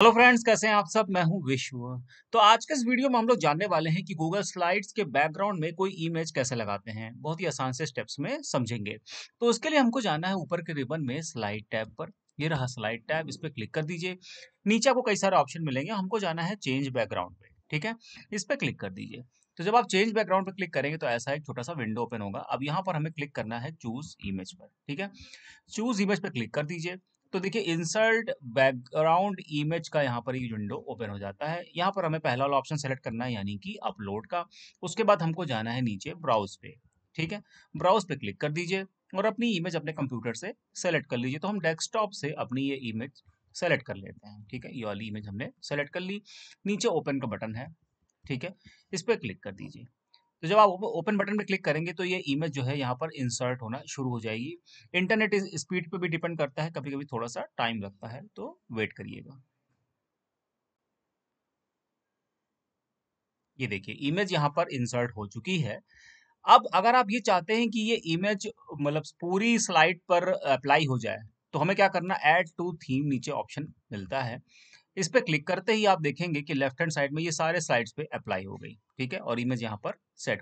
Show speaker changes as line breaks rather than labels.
Hello friends, कैसे हैं आप सब। मैं हूं विश्व। तो आज के इस वीडियो में हम लोग जानने वाले हैं कि गूगल स्लाइड्स के बैकग्राउंड में कोई इमेज कैसे लगाते हैं। बहुत ही आसान से स्टेप्स में समझेंगे। तो उसके लिए हमको जाना है ऊपर के रिबन में स्लाइड टैब पर। ये रहा स्लाइड टैब, इस पर क्लिक कर दीजिए। नीचे आपको कई सारे ऑप्शन मिलेंगे, हमको जाना है चेंज बैकग्राउंड पे। ठीक है, इस पर क्लिक कर दीजिए। तो जब आप चेंज बैकग्राउंड पे क्लिक करेंगे तो ऐसा एक छोटा सा विंडो ओपन होगा। अब यहाँ पर हमें क्लिक करना है चूज इमेज पर। ठीक है, चूज इमेज पे क्लिक कर दीजिए। तो देखिए इंसर्ट बैकग्राउंड इमेज का यहाँ पर ये विंडो ओपन हो जाता है। यहाँ पर हमें पहला वाला ऑप्शन सेलेक्ट करना है, यानी कि अपलोड का। उसके बाद हमको जाना है नीचे ब्राउज पे। ठीक है, ब्राउज पे क्लिक कर दीजिए और अपनी इमेज अपने कंप्यूटर से सेलेक्ट कर लीजिए। तो हम डेस्कटॉप से अपनी ये इमेज सेलेक्ट कर लेते हैं। ठीक है, ये वाली इमेज हमने सेलेक्ट कर ली। नीचे ओपन का बटन है। ठीक है, इस पर क्लिक कर दीजिए। तो जब आप ओपन बटन पे क्लिक करेंगे तो ये इमेज जो है यहाँ पर इंसर्ट होना शुरू हो जाएगी। इंटरनेट स्पीड पे भी डिपेंड करता है, कभी कभी थोड़ा सा टाइम लगता है, तो वेट करिएगा। ये देखिए इमेज यहाँ पर इंसर्ट हो चुकी है। अब अगर आप ये चाहते हैं कि ये इमेज मतलब पूरी स्लाइड पर अप्लाई हो जाए, तो हमें क्या करना, ऐड टू थीम नीचे ऑप्शन मिलता है। इस पे क्लिक करते ही आप देखेंगे कि लेफ्ट हैंड साइड में ये सारे स्लाइड्स पे अप्लाई हो गई। ठीक है, और इमेज यहाँ पर सेट